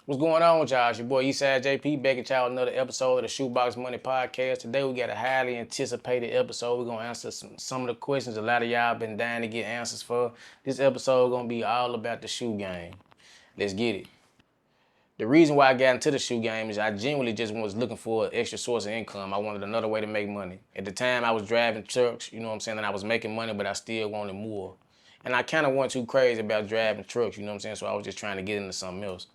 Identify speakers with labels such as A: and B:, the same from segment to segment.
A: What's going on with y'all? It's your boy Eastside JP back at y'all another episode of the Shoebox Money Podcast. Today we got a highly anticipated episode. We're going to answer some of the questions a lot of y'all been dying to get answers for. This episode going to be all about the shoe game. Let's get it. The reason why I got into the shoe game is I genuinely just was looking for an extra source of income. I wanted another way to make money. At the time I was driving trucks, you know what I'm saying, and I was making money, but I still wanted more. And I kind of wasn't too crazy about driving trucks, you know what I'm saying, so I was just trying to get into something else.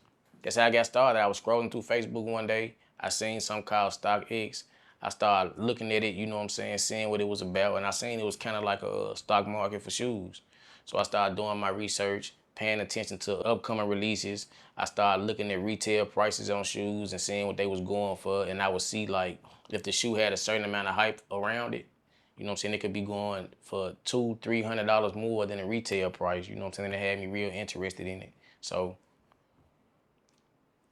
A: That's how I got started. I was scrolling through Facebook one day. I seen something called StockX. I started looking at it, you know what I'm saying, seeing what it was about, and I seen it was kind of like a stock market for shoes. So I started doing my research, paying attention to upcoming releases. I started looking at retail prices on shoes and seeing what they was going for, and I would see like if the shoe had a certain amount of hype around it, you know what I'm saying, it could be going for $200-$300 more than the retail price, you know what I'm saying, it had me real interested in it. So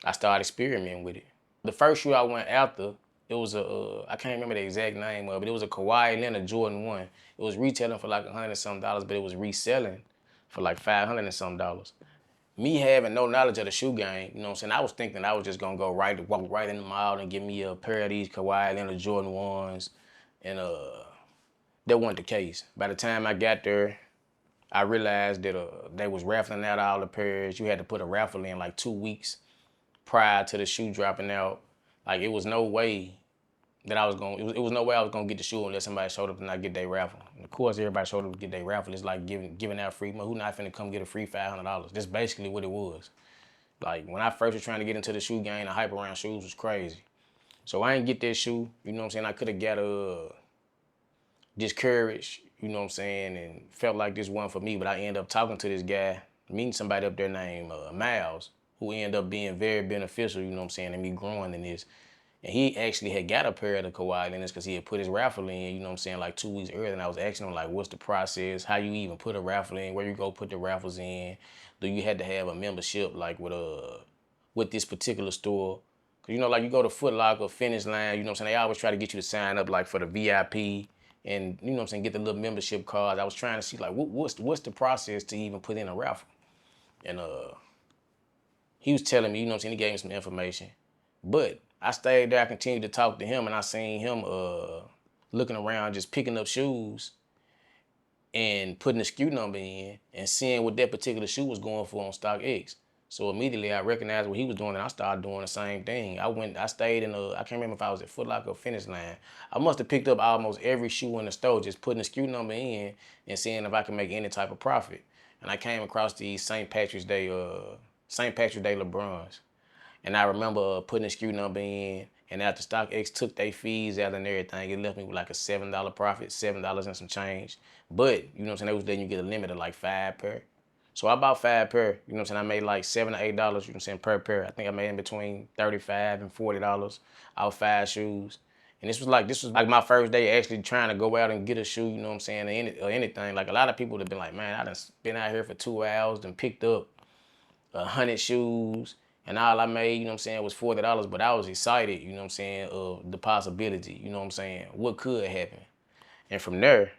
A: I started experimenting with it. The first shoe I went after, it was I can't remember the exact name of it, it was a Kawhi Leonard Jordan 1. It was retailing for like $100 and some, but it was reselling for like $500 and some. Me having no knowledge of the shoe game, you know what I'm saying, I was thinking I was just gonna walk right in the mall and get me a pair of these Kawhi Leonard Jordan 1s, and that wasn't the case. By the time I got there, I realized that they was raffling out all the pairs. You had to put a raffle in like 2 weeks prior to the shoe dropping out. Like, it was no way that I was going, it was no way I was going to get the shoe unless somebody showed up and not get their raffle. And of course, everybody showed up to get their raffle. It's like giving out free money. Who not finna come get a free $500? That's basically what it was. Like, when I first was trying to get into the shoe game, the hype around shoes was crazy. So I ain't get that shoe, you know what I'm saying? I could have got discouraged, you know what I'm saying, and felt like this wasn't for me, but I ended up talking to this guy, meeting somebody up there named Miles, who ended up being very beneficial, you know what I'm saying, and me growing in this. And he actually had got a pair of the Kawhi Leonards because he had put his raffle in, you know what I'm saying, like 2 weeks earlier. And I was asking him, like, what's the process? How you even put a raffle in? Where you go put the raffles in? Do you have to have a membership, like, with this particular store? Because, you know, like, you go to Foot Locker, Finish Line, you know what I'm saying, they always try to get you to sign up, like, for the VIP and, you know what I'm saying, get the little membership cards. I was trying to see, like, what's the process to even put in a raffle? And he was telling me, you know what I'm saying, he gave me some information. But I stayed there, I continued to talk to him, and I seen him looking around, just picking up shoes and putting the SKU number in and seeing what that particular shoe was going for on StockX. So immediately I recognized what he was doing, and I started doing the same thing. I stayed in I can't remember if I was at Foot Locker or Finish Line. I must have picked up almost every shoe in the store, just putting the SKU number in and seeing if I could make any type of profit. And I came across these St. Patrick's Day LeBrons. And I remember putting the SKU number in, and after StockX took their fees out and everything, it left me with like a $7 profit, $7 and some change. But, you know what I'm saying, they was letting you get a limit of like 5 pair. So I bought 5 pair, you know what I'm saying, I made like $7 or $8, you know what I'm saying, per pair. I think I made in between $35 and $40 out 5 shoes. And this was like my first day actually trying to go out and get a shoe, you know what I'm saying, or anything. Like, a lot of people would have been like, man, I done been out here for 2 hours and picked up 100 shoes, and all I made, you know what I'm saying, was $40, but I was excited, you know what I'm saying, of the possibility, you know what I'm saying, what could happen. And from there,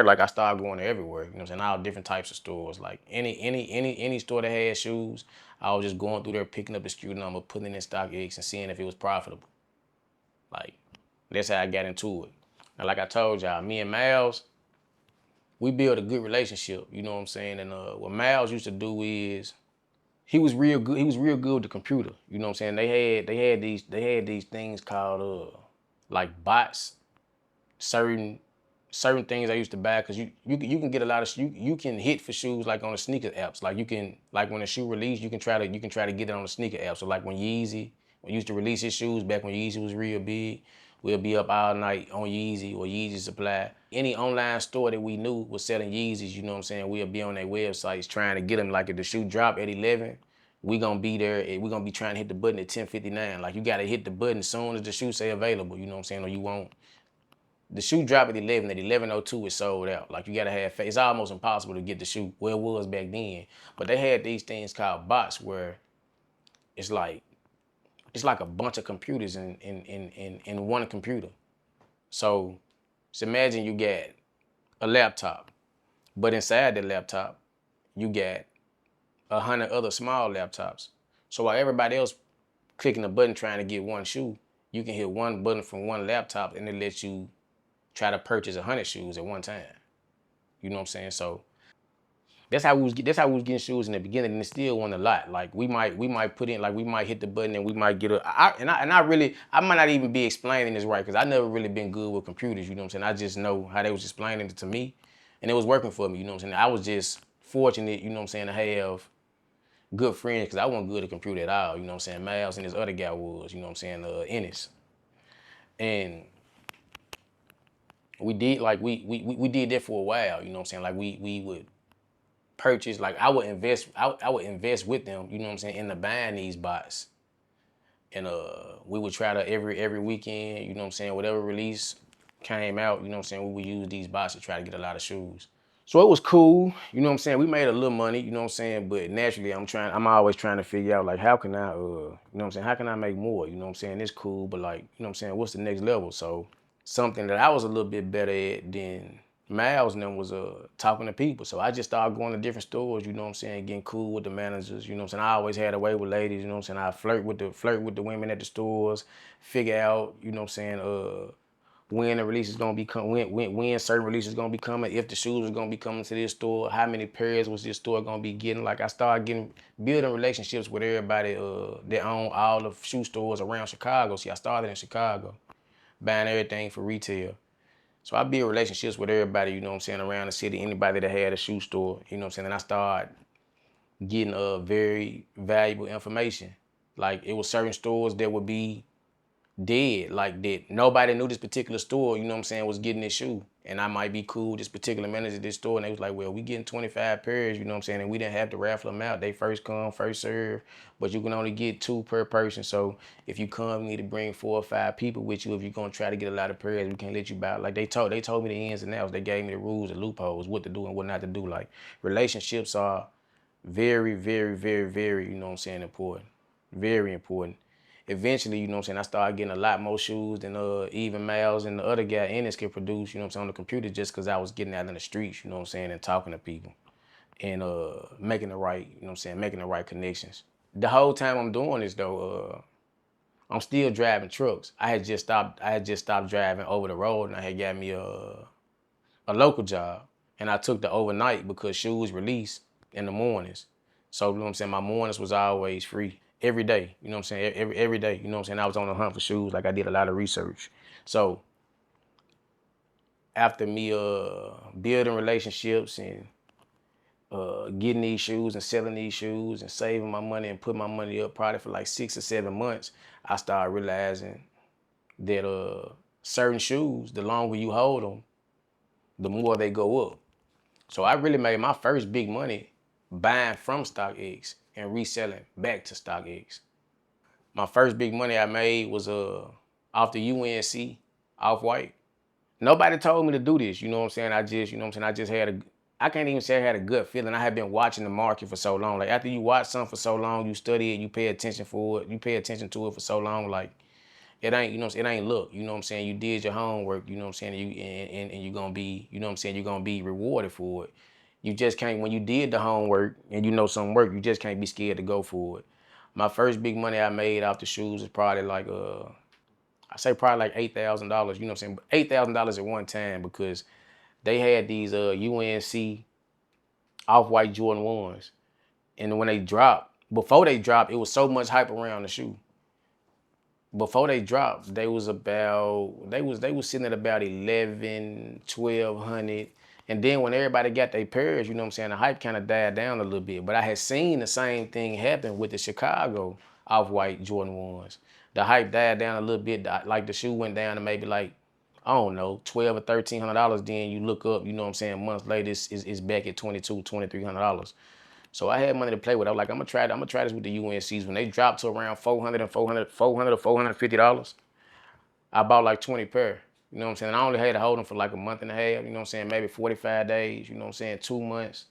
A: like, I started going to everywhere, you know what I'm saying, all different types of stores. Like, any store that had shoes, I was just going through there, picking up the SKU number, putting it in StockX, and seeing if it was profitable. Like, that's how I got into it. Now, like I told y'all, me and Miles, we built a good relationship, you know what I'm saying, and what Miles used to do is, he was real good. He was real good with the computer. You know what I'm saying? They had these things called like bots. Certain things I used to buy, because you can get a lot of you can hit for shoes like on the sneaker apps. Like, you can, like, when a shoe release, you can try to get it on the sneaker app. So like when Yeezy used to release his shoes back when Yeezy was real big, we'll be up all night on Yeezy or Yeezy Supply. Any online store that we knew was selling Yeezys, you know what I'm saying, we'll be on their websites trying to get them. Like, if the shoe drop at 11, we gonna be there. We gonna be trying to hit the button at 10:59. Like, you gotta hit the button as soon as the shoe say available, you know what I'm saying, or you won't. The shoe drop at 11, at 11:02 it's sold out. Like, you gotta have faith. It's almost impossible to get the shoe. Well, it was back then. But they had these things called bots where it's like a bunch of computers in one computer. So just imagine you got a laptop, but inside the laptop, you got 100 other small laptops. So while everybody else clicking a button trying to get one shoe, you can hit one button from one laptop and it lets you try to purchase 100 shoes at one time. You know what I'm saying? So that's how we was getting shoes in the beginning, and it still wasn't a lot. Like we might put in, like we might hit the button and we might get a and I really, I might not even be explaining this right because I never really been good with computers. You know what I'm saying? I just know how they was explaining it to me, and it was working for me. You know what I'm saying? I was just fortunate. You know what I'm saying, to have good friends because I wasn't good at computer at all. You know what I'm saying? Miles and this other guy was. You know what I'm saying? Ennis, and we did like we did that for a while. You know what I'm saying? Like we would purchase, like I would invest with them, you know what I'm saying, into buying these bots. And we would try to every weekend, you know what I'm saying, whatever release came out, you know what I'm saying, we would use these bots to try to get a lot of shoes. So it was cool, you know what I'm saying. We made a little money, you know what I'm saying, but naturally I'm always trying to figure out like how can I you know what I'm saying, how can I make more? You know what I'm saying? It's cool, but like, you know what I'm saying, what's the next level? So something that I was a little bit better at than Miles and them was talking to people. So I just started going to different stores, you know what I'm saying, getting cool with the managers, you know what I'm saying. I always had a way with ladies, you know what I'm saying. I flirt with the women at the stores, figure out, you know what I'm saying, when the release is gonna be coming, when certain releases gonna be coming, if the shoes was gonna be coming to this store, how many pairs was this store gonna be getting. Like I started building relationships with everybody that own all the shoe stores around Chicago. See, I started in Chicago, buying everything for retail. So I build relationships with everybody, you know what I'm saying, around the city, anybody that had a shoe store, you know what I'm saying. And I started getting very valuable information. Like it was certain stores that would be dead, like that nobody knew this particular store, you know what I'm saying, was getting this shoe. And I might be cool with this particular manager at this store, and they was like, well, we getting 25 pairs, you know what I'm saying, and we didn't have to raffle them out. They first come, first serve, but you can only get 2 per person. So if you come, you need to bring 4 or 5 people with you. If you're gonna try to get a lot of pairs, we can't let you buy. Like they told me the ins and outs. They gave me the rules, the loopholes, what to do and what not to do. Like relationships are very, very, very, very, you know what I'm saying, important. Very important. Eventually, you know what I'm saying, I started getting a lot more shoes than even Miles and the other guy Ennis could produce, you know what I'm saying, on the computer, just because I was getting out in the streets, you know what I'm saying, and talking to people and making the right, you know what I'm saying, making the right connections. The whole time I'm doing this though, I'm still driving trucks. I had just stopped driving over the road, and I had got me a local job, and I took the overnight because shoes release in the mornings. So you know what I'm saying, my mornings was always free every day. You know what I'm saying, every day. You know what I'm saying, I was on the hunt for shoes. Like I did a lot of research. So after me building relationships and getting these shoes and selling these shoes and saving my money and putting my money up probably for like 6 or 7 months, I started realizing that certain shoes, the longer you hold them, the more they go up. So I really made my first big money buying from StockX and reselling back to StockX. My first big money I made was off the UNC off white. Nobody told me to do this, you know what I'm saying? I just, you know what I'm saying, I just had I can't even say I had a gut feeling. I had been watching the market for so long. Like after you watch something for so long, you study it, you pay attention for it, you pay attention to it for so long, like it ain't, you know what I'm saying, it ain't luck. You know what I'm saying? You did your homework, you know what I'm saying, and you're gonna be, you know what I'm saying, you're gonna be rewarded for it. You just can't, when you did the homework and you know some work, you just can't be scared to go for it. My first big money I made off the shoes was probably like I say probably like $8,000, you know what I'm saying? $8,000 at one time because they had these UNC off-white Jordan 1s. And when they dropped, before they dropped, it was so much hype around the shoe. Before they dropped, they was sitting at about 11, 1200. And then when everybody got their pairs, you know what I'm saying, the hype kind of died down a little bit. But I had seen the same thing happen with the Chicago off-white Jordan 1s. The hype died down a little bit, like the shoe went down to maybe like, I don't know, $1,200 or $1,300. Then you look up, you know what I'm saying, months later, it's back at $2,200, $2,300. So I had money to play with. I was like, I'm gonna try this with the UNCs. When they dropped to around 400 and 400 or $450, I bought like 20 pair. You know what I'm saying? I only had to hold them for like a month and a half, you know what I'm saying? Maybe 45 days, you know what I'm saying? 2 months.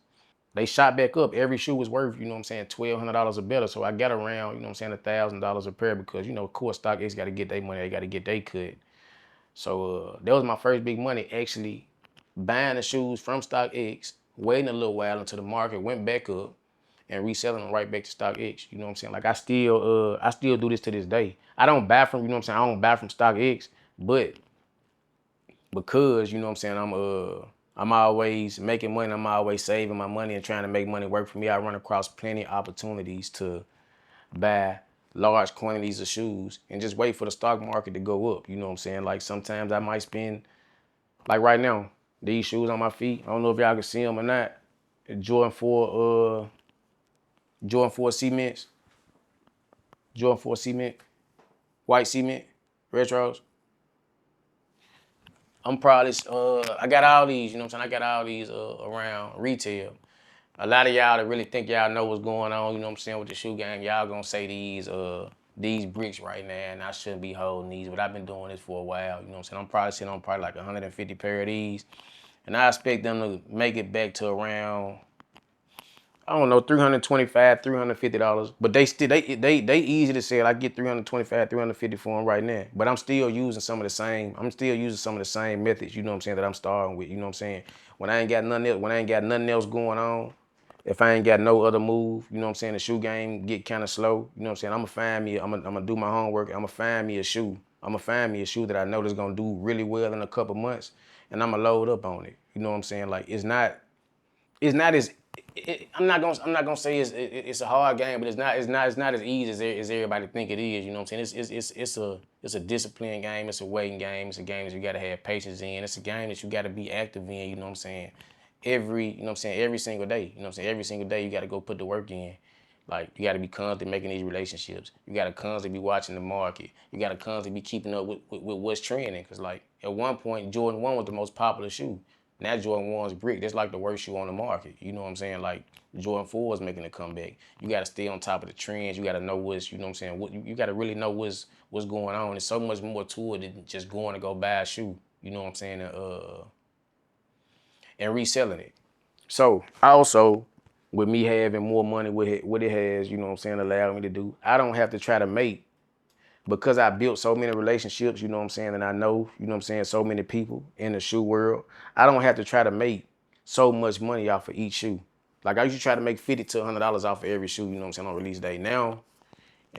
A: They shot back up. Every shoe was worth, you know what I'm saying, $1,200 or better. So I got around, you know what I'm saying, $1,000 a pair because, you know, of course, StockX got to get their money. They got to get their cut. So that was my first big money, actually buying the shoes from StockX, waiting a little while until the market went back up, and reselling them right back to StockX. You know what I'm saying? Like I still do this to this day. I don't buy from, you know what I'm saying? I don't buy from StockX, but because, you know what I'm saying, I'm always making money, I'm always saving my money and trying to make money work for me. I run across plenty of opportunities to buy large quantities of shoes and just wait for the stock market to go up. You know what I'm saying? Like sometimes I might spend, like right now, these shoes on my feet. I don't know if y'all can see them or not. Jordan 4 cements, Jordan 4 cement, white cement, retros. I'm probably, I got all these, you know what I'm saying? I got all these around retail. A lot of y'all that really think y'all know what's going on, you know what I'm saying, with the shoe game, y'all gonna say these bricks right now, and I shouldn't be holding these, but I've been doing this for a while, you know what I'm saying? I'm probably sitting on like 150 pair of these, and I expect them to make it back to around, I don't know, $325, $350. But they easy to sell. I get 325, 350 for them right now. But I'm still using some of the same methods, you know what I'm saying, that I'm starting with, you know what I'm saying? When I ain't got nothing else going on, if I ain't got no other move, you know what I'm saying, the shoe game get kind of slow, you know what I'm saying, I'm gonna do my homework, I'm gonna find me a shoe. I'm gonna find me a shoe that I know that's gonna do really well in a couple months, and I'm gonna load up on it. You know what I'm saying? Like it's not as I'm not gonna say it's a hard game, but it's not as easy as everybody think it is. You know what I'm saying? It's a disciplined game. It's a waiting game. It's a game that you gotta have patience in. It's a game that you gotta be active in. You know what I'm saying? Every single day. You know what I'm saying? Every single day you gotta go put the work in. Like you gotta be constantly making these relationships. You gotta constantly be watching the market. You gotta constantly be keeping up with what's trending. Cause like at one point Jordan 1 was the most popular shoe. Now Jordan 1's brick, that's like the worst shoe on the market. You know what I'm saying? Like Jordan 4 is making a comeback. You gotta stay on top of the trends. You gotta know what's, you know what I'm saying? You gotta really know what's going on. There's so much more to it than just going to go buy a shoe. You know what I'm saying? And reselling it. So also, with me having more money with what it has, you know what I'm saying, allowed me to do, I don't have to try to make, because I built so many relationships, you know what I'm saying, and I know, you know what I'm saying, so many people in the shoe world, I don't have to try to make so much money off of each shoe. Like I used to try to make $50 to $100 off of every shoe, you know what I'm saying, on release day. Now,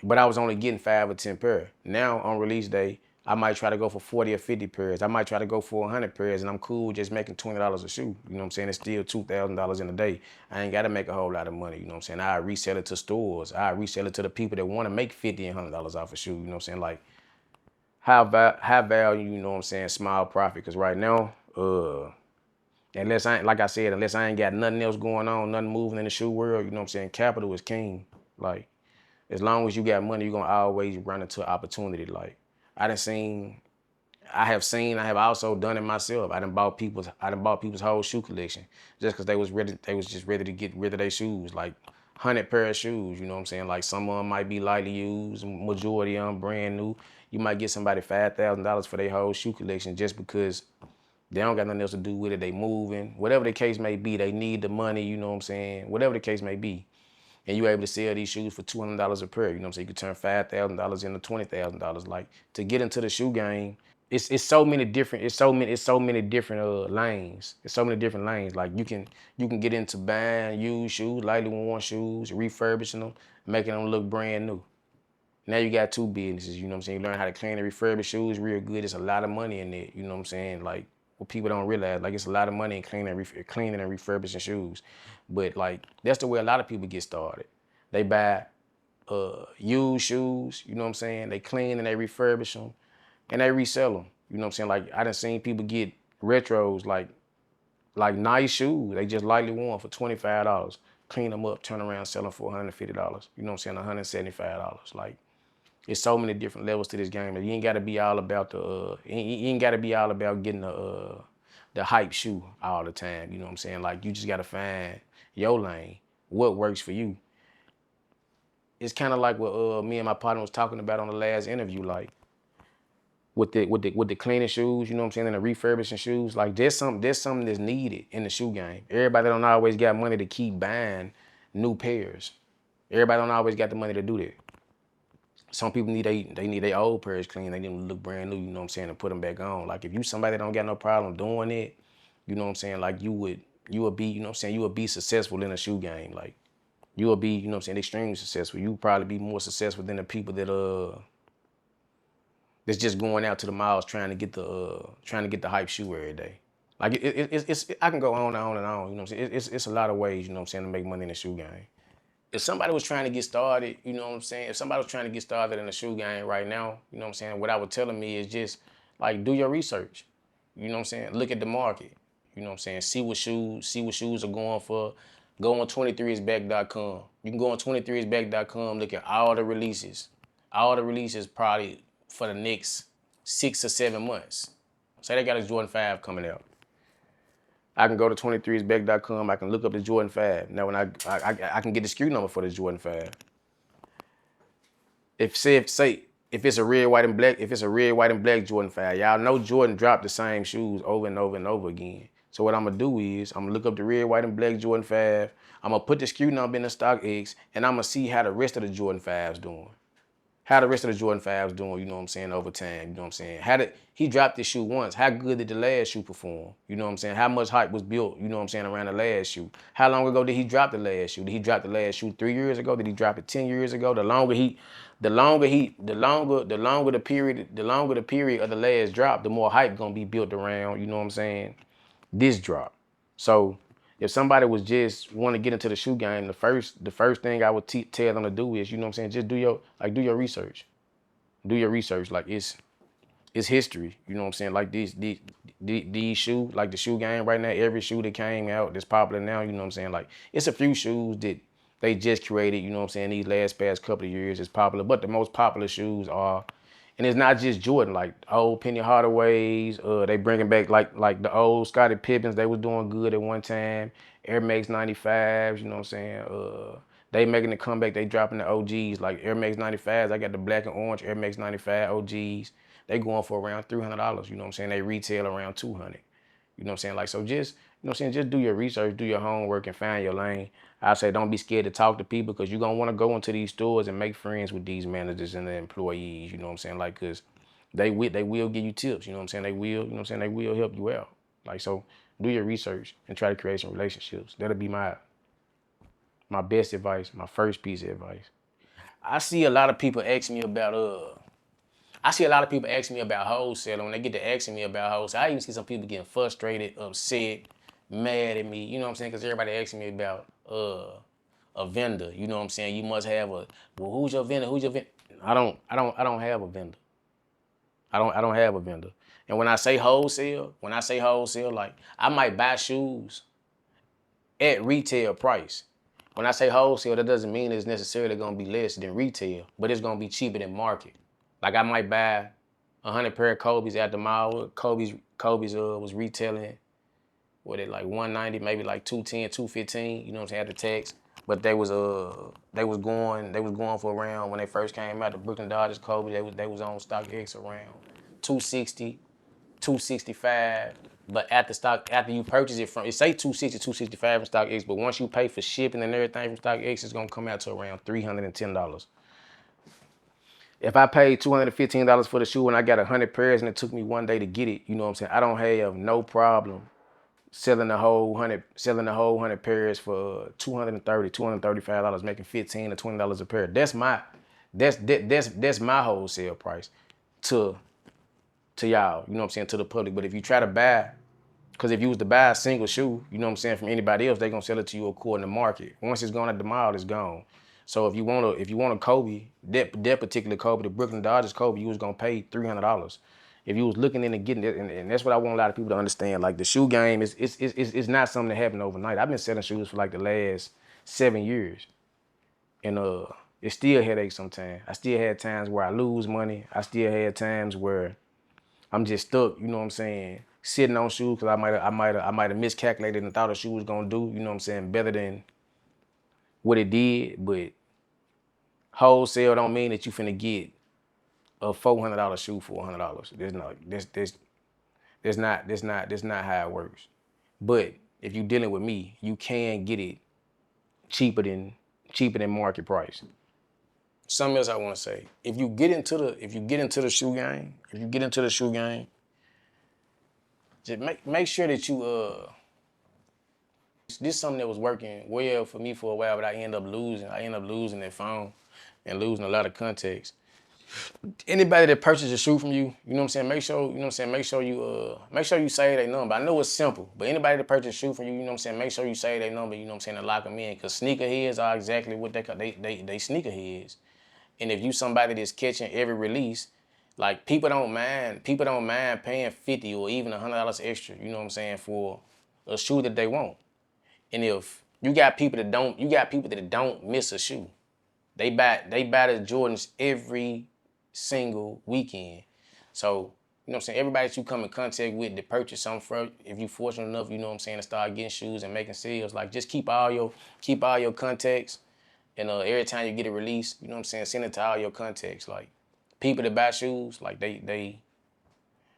A: but I was only getting 5 or 10 pairs. Now on release day, I might try to go for 40 or 50 pairs. I might try to go for 100 pairs, and I'm cool just making $20 a shoe. You know what I'm saying? It's still $2,000 in a day. I ain't got to make a whole lot of money. You know what I'm saying? I resell it to stores. I resell it to the people that want to make $50 and $100 off a shoe. You know what I'm saying? Like high value. You know what I'm saying? Small profit. Cause right now, unless unless I ain't got nothing else going on, nothing moving in the shoe world. You know what I'm saying? Capital is king. Like as long as you got money, you're gonna always run into opportunity. Like I have also done it myself. I done bought people's whole shoe collection just because they was just ready to get rid of their shoes. Like 100 pair of shoes, you know what I'm saying? Like some of them might be lightly used, majority of them brand new. You might get somebody $5,000 for their whole shoe collection just because they don't got nothing else to do with it. They moving, whatever the case may be. They need the money, you know what I'm saying? Whatever the case may be. And you able to sell these shoes for $200 a pair. You know what I'm saying? You could turn $5,000 into $20,000. Like to get into the shoe game, it's so many different lanes. It's so many different lanes. Like you can get into buying used shoes, lightly worn shoes, refurbishing them, making them look brand new. Now you got two businesses, you know what I'm saying? You learn how to clean and refurbish shoes real good. It's a lot of money in it, you know what I'm saying? Like what people don't realize, like it's a lot of money in cleaning and refurbishing shoes. But like that's the way a lot of people get started. They buy used shoes, you know what I'm saying? They clean and they refurbish them and they resell them. You know what I'm saying? Like I done seen people get retros, like nice shoes. They just lightly worn for $25. Clean them up, turn around, sell them for $150. You know what I'm saying? $175. Like it's so many different levels to this game. You ain't got to be all about you ain't got to be all about getting the hype shoe all the time. You know what I'm saying? Like you just got to find your lane, what works for you. It's kind of like what me and my partner was talking about on the last interview. Like with the cleaning shoes, you know what I'm saying, and the refurbishing shoes, like there's something that's needed in the shoe game. Everybody don't always got money to keep buying new pairs. Everybody don't always got the money to do that. Some people need their old pairs clean. They need them to look brand new, you know what I'm saying, and put them back on. Like if you somebody that don't got no problem doing it, you know what I'm saying, like you would be, you know what I'm saying, you would be successful in the shoe game. Like you will be, you know what I'm saying, extremely successful. You probably be more successful than the people that's just going out to the malls trying to get the hype shoe every day. Like it's I can go on and on and on. You know what I'm saying? It's a lot of ways, you know what I'm saying, to make money in the shoe game. If somebody was trying to get started, you know what I'm saying? If somebody was trying to get started in the shoe game right now, you know what I'm saying? What I would tell them is just like do your research. You know what I'm saying? Look at the market. You know what I'm saying? See what shoes are going for. Go on 23isback.com. You can go on 23isback.com, look at all the releases. All the releases probably for the next 6 or 7 months. Say they got a Jordan 5 coming out. I can go to 23isback.com. I can look up the Jordan 5. Now, when I can get the SKU number for the Jordan 5. If it's a red, white, and black, if it's a red, white, and black Jordan 5, y'all know Jordan dropped the same shoes over and over and over again. So what I'm gonna do is I'm gonna look up the red, white, and black Jordan 5. I'm gonna put the SKU number in the StockX, and I'm gonna see how the rest of the Jordan 5's doing. How the rest of the Jordan 5's doing, you know what I'm saying, over time, you know what I'm saying? He dropped this shoe once. How good did the last shoe perform? You know what I'm saying? How much hype was built, you know what I'm saying, around the last shoe? How long ago did he drop the last shoe? Did he drop the last shoe 3 years ago? Did he drop it 10 years ago? The longer the period of the last drop, the more hype gonna be built around, you know what I'm saying, this drop. So if somebody was just want to get into the shoe game, the first thing I would tell them to do is, you know what I'm saying, just do your research. Do your research. Like it's history. You know what I'm saying? Like these shoes, like the shoe game right now, every shoe that came out that's popular now, you know what I'm saying? Like it's a few shoes that they just created, you know what I'm saying, these past couple of years is popular, but the most popular shoes are, and it's not just Jordan, like old Penny Hardaways, they bringing back like the old Scottie Pippens, they was doing good at one time, Air Max 95s, you know what I'm saying, they making the comeback, they dropping the OGs, like Air Max 95s, I got the black and orange Air Max 95 OGs, they going for around $300, you know what I'm saying, they retail around $200. You know what I'm saying? Like, so just, you know what I'm saying, just do your research, do your homework, and find your lane. I say don't be scared to talk to people, because you're going to want to go into these stores and make friends with these managers and the employees, you know what I'm saying? Like, because they will give you tips, you know what I'm saying? They will, you know what I'm saying? They will help you out. Like, so do your research and try to create some relationships. That'll be my best advice, my first piece of advice. I see a lot of people ask me about wholesale. And when they get to asking me about wholesale, I even see some people getting frustrated, upset, mad at me. You know what I'm saying? Because everybody asking me about a vendor. You know what I'm saying? You must have who's your vendor? Who's your vendor? I don't have a vendor. I don't have a vendor. And when I say wholesale, like I might buy shoes at retail price. When I say wholesale, that doesn't mean it's necessarily gonna be less than retail, but it's gonna be cheaper than market. Like I might buy 100 pair of Kobe's at the mall. Kobe's was retailing, like 190, maybe like 210, 215, you know what I'm saying, after tax. But they was going for around, when they first came out, the Brooklyn Dodgers Kobe, they was on StockX around 260, 265. But after you purchase it from, it say 260, 265 from StockX, but once you pay for shipping and everything from StockX, it's gonna come out to around $310. If I paid $215 for the shoe and I got 100 pairs and it took me one day to get it, you know what I'm saying, I don't have no problem selling the whole 100 pairs for $230, $235, making $15 to $20 a pair. That's my wholesale price to y'all, you know what I'm saying, to the public. But if you try to buy, because if you was to buy a single shoe, you know what I'm saying, from anybody else, they gonna sell it to you according to market. Once it's gone at the mall, it's gone. So if you want a Kobe, that particular Kobe, the Brooklyn Dodgers Kobe, you was gonna pay $300. If you was looking into getting it, and that's what I want a lot of people to understand. Like the shoe game is not something that happened overnight. I've been selling shoes for like the last 7 years, and it still headaches sometimes. I still had times where I lose money. I still had times where I'm just stuck, you know what I'm saying, sitting on shoes because I might have miscalculated and thought a shoe was gonna do, you know what I'm saying, better than what it did. But wholesale don't mean that you finna get a $400 shoe for $100. That's not how it works. But if you're dealing with me, you can get it cheaper than market price. Something else I want to say: if you get into the shoe game, just make sure that This is something that was working well for me for a while, but I end up losing. I end up losing that phone and losing a lot of context. Anybody that purchases a shoe from you, you know what I'm saying, make sure, you know what I'm saying, make sure you save their number. I know it's simple, but anybody that purchases a shoe from you, you know what I'm saying, make sure you save their number, you know what I'm saying, and lock them in. Cause sneakerheads are exactly what they sneakerheads. And if you somebody that's catching every release, like people don't mind paying $50 or even $100 extra, you know what I'm saying, for a shoe that they want. And if you got people that don't miss a shoe. They buy the Jordans every single weekend. So, you know what I'm saying, everybody that you come in contact with to purchase something from, if you fortunate enough, you know what I'm saying, to start getting shoes and making sales, like just keep all your contacts, and every time you get a release, you know what I'm saying, send it to all your contacts. Like people that buy shoes, like they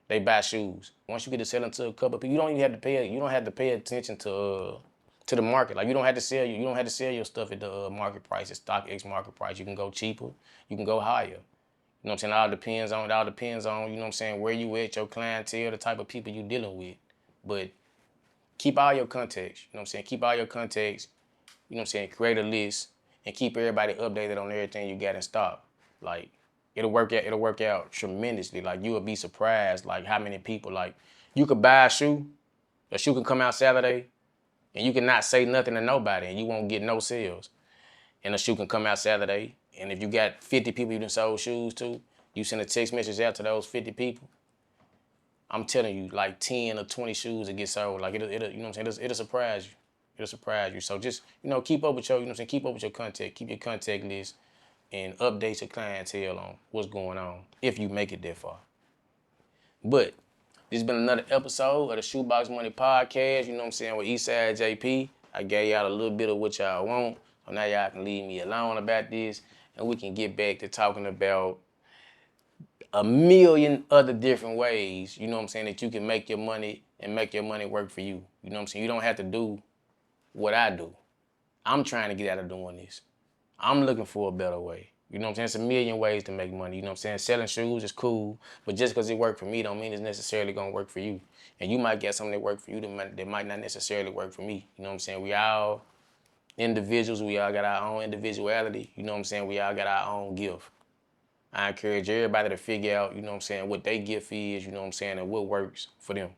A: buy shoes. Once you get to selling to a couple of people, you don't even have to pay. You don't have to pay attention to the market. Like you don't have to sell your stuff at the market price, at StockX market price. You can go cheaper. You can go higher. You know what I'm saying? It all depends on, you know what I'm saying, where you at, your clientele, the type of people you dealing with. But keep all your contacts. You know what I'm saying? Keep all your contacts. You know what I'm saying? Create a list and keep everybody updated on everything you got in stock. Like it'll work out tremendously. Like you will be surprised like how many people, like you could buy a shoe can come out Saturday and you can not say nothing to nobody and you won't get no sales. And a shoe can come out Saturday, and if you got 50 people you done sold shoes to, you send a text message out to those 50 people, I'm telling you, like 10 or 20 shoes will get sold. Like it'll you know what I'm saying, it'll surprise you. It'll surprise you. So just, you know, keep up with your, you know what I'm saying, keep up with your contact, keep your contact list, and update your clientele on what's going on if you make it that far. But this has been another episode of the Shoebox Money Podcast, you know what I'm saying, with Eastside JP. I gave y'all a little bit of what y'all want, so now y'all can leave me alone about this, and we can get back to talking about a million other different ways, you know what I'm saying, that you can make your money and make your money work for you. You know what I'm saying? You don't have to do what I do. I'm trying to get out of doing this. I'm looking for a better way. You know what I'm saying? It's a million ways to make money. You know what I'm saying? Selling shoes is cool, but just because it worked for me don't mean it's necessarily going to work for you. And you might get something that work for you that might not necessarily work for me. You know what I'm saying? We all individuals. We all got our own individuality. You know what I'm saying? We all got our own gift. I encourage everybody to figure out, you know what I'm saying, what their gift is, you know what I'm saying, and what works for them.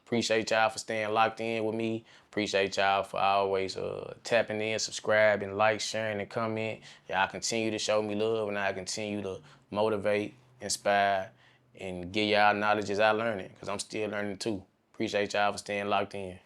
A: Appreciate y'all for staying locked in with me. Appreciate y'all for always tapping in, subscribing, like, sharing, and comment. Y'all continue to show me love, and I continue to motivate, inspire, and give y'all knowledge as I learn it, because I'm still learning too. Appreciate y'all for staying locked in.